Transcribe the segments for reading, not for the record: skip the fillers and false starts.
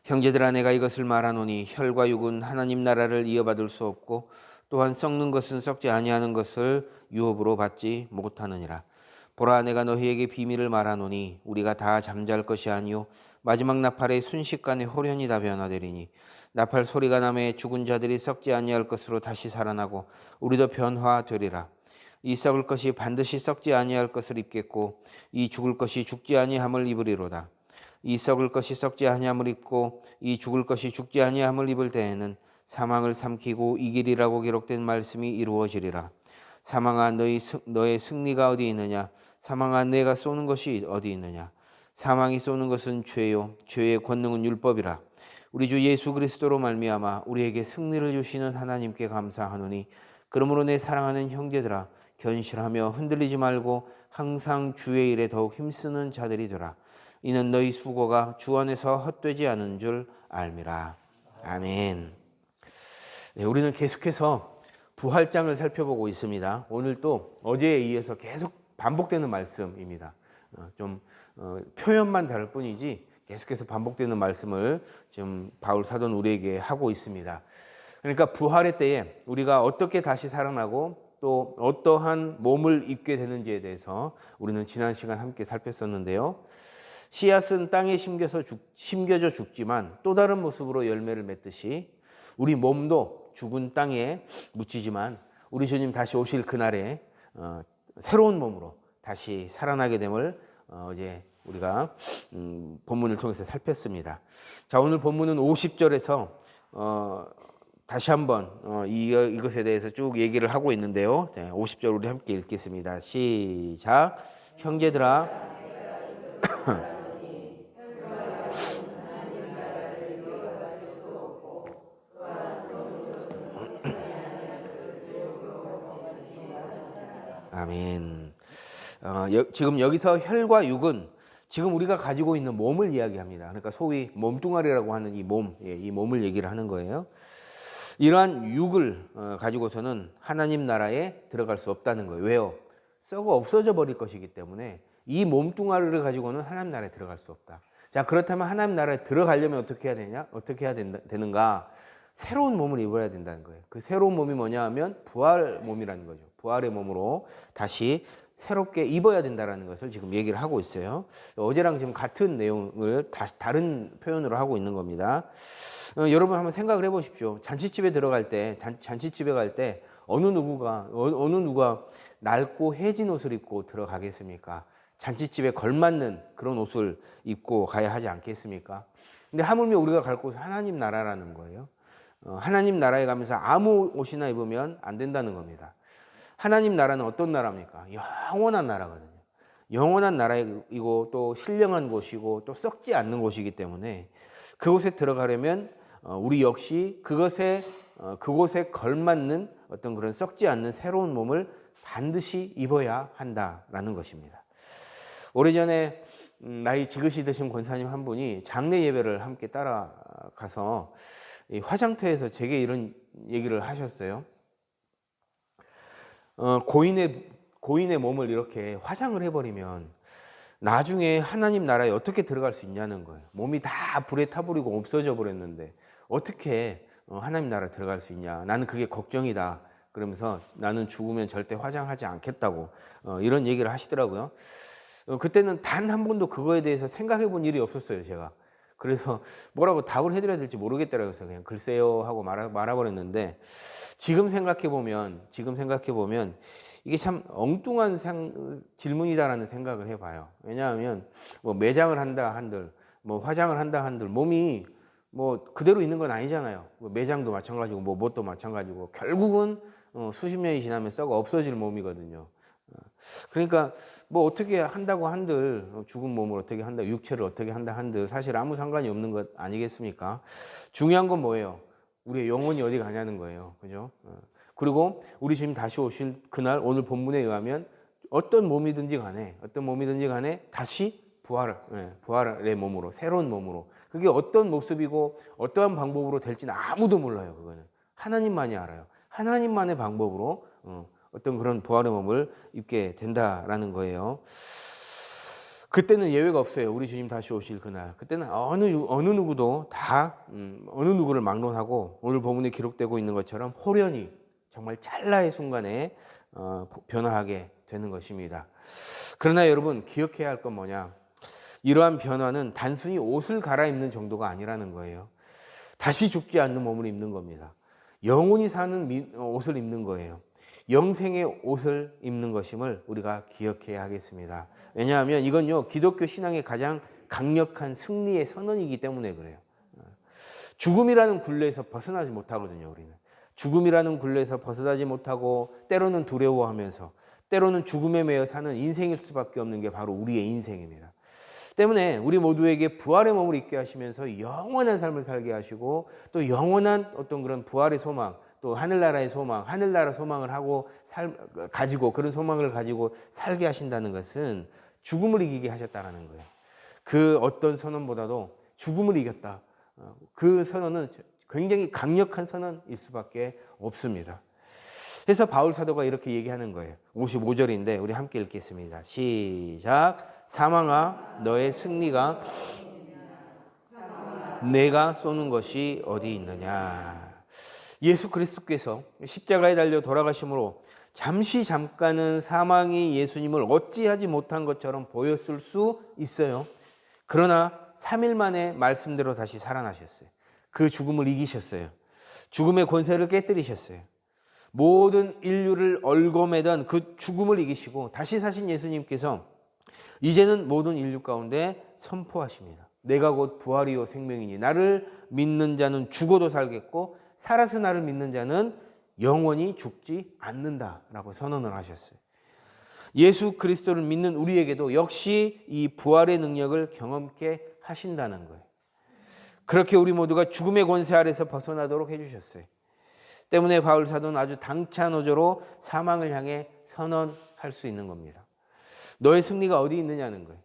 형제들아 내가 이것을 말하노니 혈과 육은 하나님 나라를 이어받을 수 없고 또한 썩는 것은 썩지 아니하는 것을 유업으로 받지 못하느니라. 보라 내가 너희에게 비밀을 말하노니 우리가 다 잠잘 것이 아니요 마지막 나팔의 순식간에 호련히 다 변화되리니 나팔 소리가 나매 죽은 자들이 썩지 아니할 것으로 다시 살아나고 우리도 변화되리라. 이 썩을 것이 반드시 썩지 아니할 것을 입겠고 이 죽을 것이 죽지 아니함을 입으리로다. 이 썩을 것이 썩지 아니함을 입고 이 죽을 것이 죽지 아니함을 입을 때에는 사망을 삼키고 이기리라고 기록된 말씀이 이루어지리라. 사망아 너의 승리가 어디 있느냐? 사망아 내가 쏘는 것이 어디 있느냐? 사망이 쏘는 것은 죄요 죄의 권능은 율법이라. 우리 주 예수 그리스도로 말미암아 우리에게 승리를 주시는 하나님께 감사하노니 그러므로 내 사랑하는 형제들아 견실하며 흔들리지 말고 항상 주의 일에 더욱 힘쓰는 자들이 되라. 이는 너희 수고가 주 안에서 헛되지 않은 줄 알미라. 아멘. 네, 우리는 계속해서 부활장을 살펴보고 있습니다. 오늘 또 어제에 이어서 계속 반복되는 말씀입니다. 표현만 다를 뿐이지 계속해서 반복되는 말씀을 지금 바울 사도는 우리에게 하고 있습니다. 그러니까 부활의 때에 우리가 어떻게 다시 살아나고 또 어떠한 몸을 입게 되는지에 대해서 우리는 지난 시간 함께 살폈었는데요. 씨앗은 땅에 심겨져 죽지만 또 다른 모습으로 열매를 맺듯이 우리 몸도 죽은 땅에 묻히지만 우리 주님 다시 오실 그날에 새로운 몸으로 다시 살아나게 됨을 어제 우리가 본문을 통해서 살폈습니다. 자, 오늘 본문은 50절에서 다시 한번 이것에 대해서 쭉 얘기를 하고 있는데요. 50절 우리 함께 읽겠습니다. 시작. 형제들아 아멘. 지금 여기서 혈과 육은 지금 우리가 가지고 있는 몸을 이야기합니다. 그러니까 소위 몸뚱아리라고 하는 이 몸, 이 몸을 얘기를 하는 거예요. 이러한 육을 가지고서는 하나님 나라에 들어갈 수 없다는 거예요. 왜요? 썩어 없어져 버릴 것이기 때문에 이 몸뚱아리를 가지고는 하나님 나라에 들어갈 수 없다. 자, 그렇다면 하나님 나라에 들어가려면 어떻게 해야 되냐? 어떻게 해야 되는가? 새로운 몸을 입어야 된다는 거예요. 그 새로운 몸이 뭐냐 하면 부활 몸이라는 거죠. 부활의 몸으로 다시 새롭게 입어야 된다는 것을 지금 얘기를 하고 있어요. 어제랑 지금 같은 내용을 다른 표현으로 하고 있는 겁니다. 여러분 한번 생각을 해보십시오. 잔치집에 들어갈 때, 잔치집에 갈 때 어느 누가 낡고 해진 옷을 입고 들어가겠습니까? 잔치집에 걸맞는 그런 옷을 입고 가야 하지 않겠습니까? 근데 하물며 우리가 갈 곳은 하나님 나라라는 거예요. 하나님 나라에 가면서 아무 옷이나 입으면 안 된다는 겁니다. 하나님 나라는 어떤 나라입니까? 영원한 나라거든요. 영원한 나라이고 또 신령한 곳이고 또 썩지 않는 곳이기 때문에 그곳에 들어가려면 우리 역시 그곳에 걸맞는 어떤 그런 썩지 않는 새로운 몸을 반드시 입어야 한다라는 것입니다. 오래전에 나이 지긋이 드신 권사님 한 분이 장례 예배를 함께 따라가서 화장터에서 제게 이런 얘기를 하셨어요. 고인의 몸을 이렇게 화장을 해버리면 나중에 하나님 나라에 어떻게 들어갈 수 있냐는 거예요. 몸이 다 불에 타버리고 없어져 버렸는데 어떻게 하나님 나라에 들어갈 수 있냐. 나는 그게 걱정이다. 그러면서 나는 죽으면 절대 화장하지 않겠다고 이런 얘기를 하시더라고요. 그때는 단 한 번도 그거에 대해서 생각해 본 일이 없었어요, 제가. 그래서 뭐라고 답을 해드려야 될지 모르겠더라고요. 그래서 그냥 글쎄요 하고 말아버렸는데 지금 생각해 보면 이게 참 엉뚱한 질문이다라는 생각을 해봐요. 왜냐하면 뭐 매장을 한다 한들 뭐 화장을 한다 한들 몸이 뭐 그대로 있는 건 아니잖아요. 뭐 매장도 마찬가지고 뭐 뭣도 마찬가지고 결국은 수십 년이 지나면 썩어 없어질 몸이거든요. 그러니까 뭐 어떻게 한다고 한들 죽은 몸을 어떻게 한다, 육체를 어떻게 한다 한들 사실 아무 상관이 없는 것 아니겠습니까? 중요한 건 뭐예요? 우리의 영혼이 어디 가냐는 거예요. 그죠? 그리고 우리 주님 다시 오실 그날 오늘 본문에 의하면 어떤 몸이든지 간에 다시 부활의 몸으로 새로운 몸으로 그게 어떤 모습이고 어떠한 방법으로 될지는 아무도 몰라요. 그거는 하나님만이 알아요. 하나님만의 방법으로 어떤 그런 부활의 몸을 입게 된다라는 거예요. 그때는 예외가 없어요. 우리 주님 다시 오실 그날. 그때는 어느 누구도 다 어느 누구를 막론하고 오늘 본문에 기록되고 있는 것처럼 호련히 정말 찰나의 순간에 변화하게 되는 것입니다. 그러나 여러분 기억해야 할 건 뭐냐? 이러한 변화는 단순히 옷을 갈아입는 정도가 아니라는 거예요. 다시 죽지 않는 몸을 입는 겁니다. 영원히 사는 옷을 입는 거예요. 영생의 옷을 입는 것임을 우리가 기억해야 하겠습니다. 왜냐하면 이건요 기독교 신앙의 가장 강력한 승리의 선언이기 때문에 그래요. 죽음이라는 굴레에서 벗어나지 못하거든요. 우리는 죽음이라는 굴레에서 벗어나지 못하고 때로는 두려워하면서 때로는 죽음에 매여 사는 인생일 수밖에 없는 게 바로 우리의 인생입니다. 때문에 우리 모두에게 부활의 몸을 입게 하시면서 영원한 삶을 살게 하시고 또 영원한 어떤 그런 부활의 소망, 또 하늘나라의 소망, 하늘나라 소망을 하고 가지고 그런 소망을 가지고 살게 하신다는 것은 죽음을 이기게 하셨다는 거예요. 그 어떤 선언보다도 죽음을 이겼다. 그 선언은 굉장히 강력한 선언일 수밖에 없습니다. 그래서 바울 사도가 이렇게 얘기하는 거예요. 55절인데 우리 함께 읽겠습니다. 시작. 사망아 너의 승리가 내가 쏘는 것이 어디 있느냐. 예수 그리스도께서 십자가에 달려 돌아가심으로 잠깐은 사망이 예수님을 어찌하지 못한 것처럼 보였을 수 있어요. 그러나 3일 만에 말씀대로 다시 살아나셨어요. 그 죽음을 이기셨어요. 죽음의 권세를 깨뜨리셨어요. 모든 인류를 얽어매던 그 죽음을 이기시고 다시 사신 예수님께서 이제는 모든 인류 가운데 선포하십니다. 내가 곧 부활이요 생명이니 나를 믿는 자는 죽어도 살겠고 살아서 나를 믿는 자는 영원히 죽지 않는다라고 선언을 하셨어요. 예수 그리스도를 믿는 우리에게도 역시 이 부활의 능력을 경험케 하신다는 거예요. 그렇게 우리 모두가 죽음의 권세 아래서 벗어나도록 해주셨어요. 때문에 바울 사도는 아주 당찬 어조로 사망을 향해 선언할 수 있는 겁니다. 너의 승리가 어디 있느냐는 거예요.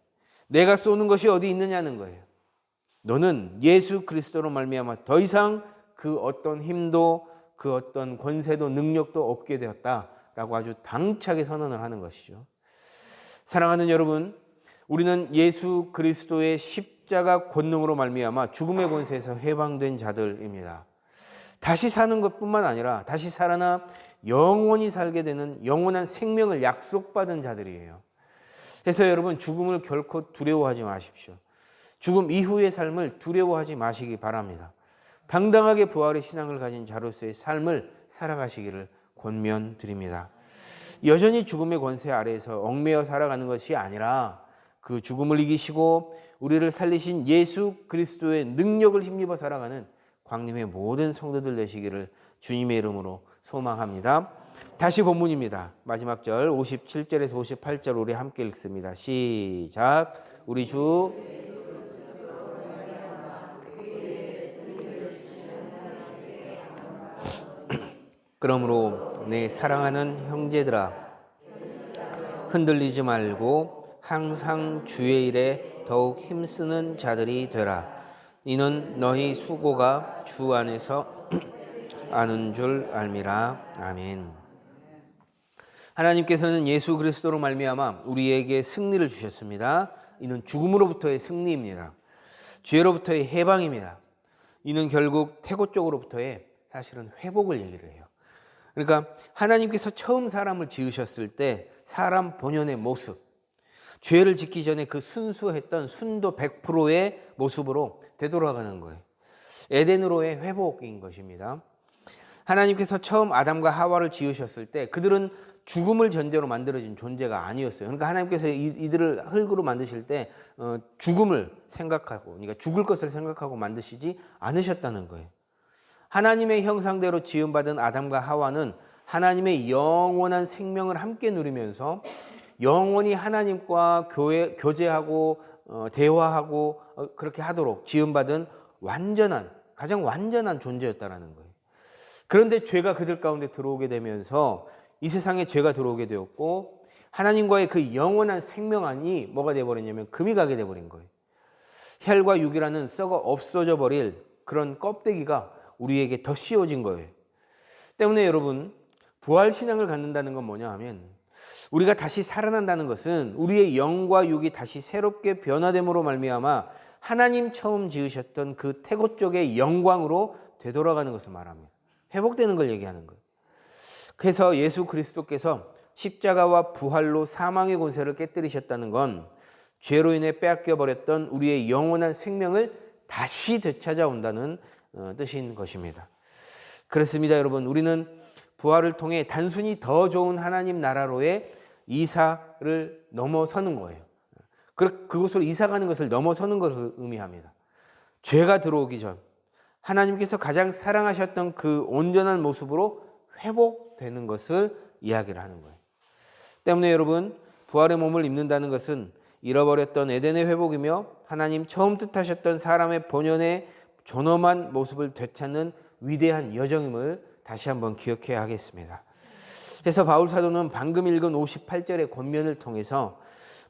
내가 쏘는 것이 어디 있느냐는 거예요. 너는 예수 그리스도로 말미암아 더 이상 그 어떤 힘도 그 어떤 권세도 능력도 없게 되었다라고 아주 당차게 선언을 하는 것이죠. 사랑하는 여러분, 우리는 예수 그리스도의 십자가 권능으로 말미암아 죽음의 권세에서 해방된 자들입니다. 다시 사는 것뿐만 아니라 다시 살아나 영원히 살게 되는 영원한 생명을 약속받은 자들이에요. 그래서 여러분 죽음을 결코 두려워하지 마십시오. 죽음 이후의 삶을 두려워하지 마시기 바랍니다. 당당하게 부활의 신앙을 가진 자로서의 삶을 살아가시기를 권면드립니다. 여전히 죽음의 권세 아래에서 얽매여 살아가는 것이 아니라 그 죽음을 이기시고 우리를 살리신 예수 그리스도의 능력을 힘입어 살아가는 광림의 모든 성도들 되시기를 주님의 이름으로 소망합니다. 다시 본문입니다. 마지막 절 57절에서 58절 우리 함께 읽습니다. 시작. 우리 주 그러므로 내 사랑하는 형제들아 흔들리지 말고 항상 주의 일에 더욱 힘쓰는 자들이 되라. 이는 너희 수고가 주 안에서 아는 줄 알미라. 아멘. 하나님께서는 예수 그리스도로 말미암아 우리에게 승리를 주셨습니다. 이는 죽음으로부터의 승리입니다. 죄로부터의 해방입니다. 이는 결국 태고 쪽으로부터의 사실은 회복을 얘기를 해요. 그러니까 하나님께서 처음 사람을 지으셨을 때 사람 본연의 모습, 죄를 짓기 전에 그 순수했던 순도 100%의 모습으로 되돌아가는 거예요. 에덴으로의 회복인 것입니다. 하나님께서 처음 아담과 하와를 지으셨을 때 그들은 죽음을 전제로 만들어진 존재가 아니었어요. 그러니까 하나님께서 이들을 흙으로 만드실 때 죽음을 생각하고, 그러니까 죽을 것을 생각하고 만드시지 않으셨다는 거예요. 하나님의 형상대로 지음받은 아담과 하와는 하나님의 영원한 생명을 함께 누리면서 영원히 하나님과 교제하고 대화하고 그렇게 하도록 지음받은 가장 완전한 존재였다라는 거예요. 그런데 죄가 그들 가운데 들어오게 되면서 이 세상에 죄가 들어오게 되었고 하나님과의 그 영원한 생명안이 뭐가 되어버렸냐면 금이 가게 되어버린 거예요. 혈과 육이라는 썩어 없어져 버릴 그런 껍데기가 우리에게 더 씌워진 거예요. 때문에 여러분 부활신앙을 갖는다는 건 뭐냐 하면 우리가 다시 살아난다는 것은 우리의 영과 육이 다시 새롭게 변화됨으로 말미암아 하나님 처음 지으셨던 그 태고 쪽의 영광으로 되돌아가는 것을 말합니다. 회복되는 걸 얘기하는 거예요. 그래서 예수 그리스도께서 십자가와 부활로 사망의 권세를 깨뜨리셨다는 건 죄로 인해 빼앗겨 버렸던 우리의 영원한 생명을 다시 되찾아온다는 뜻인 것입니다. 그렇습니다, 여러분. 우리는 부활을 통해 단순히 더 좋은 하나님 나라로의 이사를 넘어서는 거예요. 그곳으로 이사가는 것을 넘어서는 것을 의미합니다. 죄가 들어오기 전 하나님께서 가장 사랑하셨던 그 온전한 모습으로 회복되는 것을 이야기를 하는 거예요. 때문에 여러분, 부활의 몸을 입는다는 것은 잃어버렸던 에덴의 회복이며 하나님 처음 뜻하셨던 사람의 본연의 존엄한 모습을 되찾는 위대한 여정임을 다시 한번 기억해야 하겠습니다. 그래서 바울 사도는 방금 읽은 58절의 권면을 통해서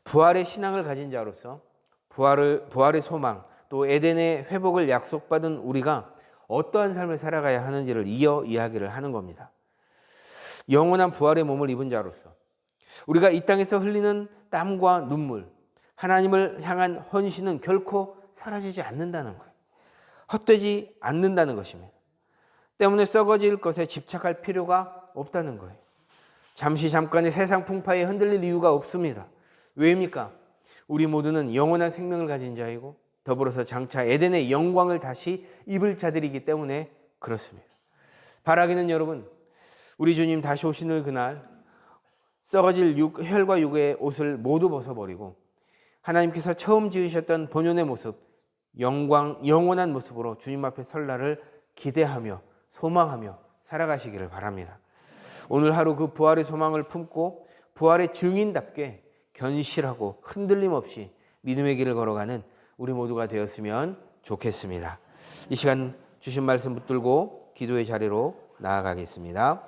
부활의 신앙을 가진 자로서 부활의 소망, 또 에덴의 회복을 약속받은 우리가 어떠한 삶을 살아가야 하는지를 이어 이야기를 하는 겁니다. 영원한 부활의 몸을 입은 자로서 우리가 이 땅에서 흘리는 땀과 눈물, 하나님을 향한 헌신은 결코 사라지지 않는다는 거예요. 헛되지 않는다는 것입니다. 때문에 썩어질 것에 집착할 필요가 없다는 거예요. 잠깐의 세상 풍파에 흔들릴 이유가 없습니다. 왜입니까? 우리 모두는 영원한 생명을 가진 자이고 더불어서 장차 에덴의 영광을 다시 입을 자들이기 때문에 그렇습니다. 바라기는 여러분, 우리 주님 다시 오시는 그날 썩어질 혈과 육의 옷을 모두 벗어버리고 하나님께서 처음 지으셨던 본연의 모습, 영원한 모습으로 주님 앞에 설 날을 기대하며 소망하며 살아가시기를 바랍니다. 오늘 하루 그 부활의 소망을 품고 부활의 증인답게 견실하고 흔들림 없이 믿음의 길을 걸어가는 우리 모두가 되었으면 좋겠습니다. 이 시간 주신 말씀 붙들고 기도의 자리로 나아가겠습니다.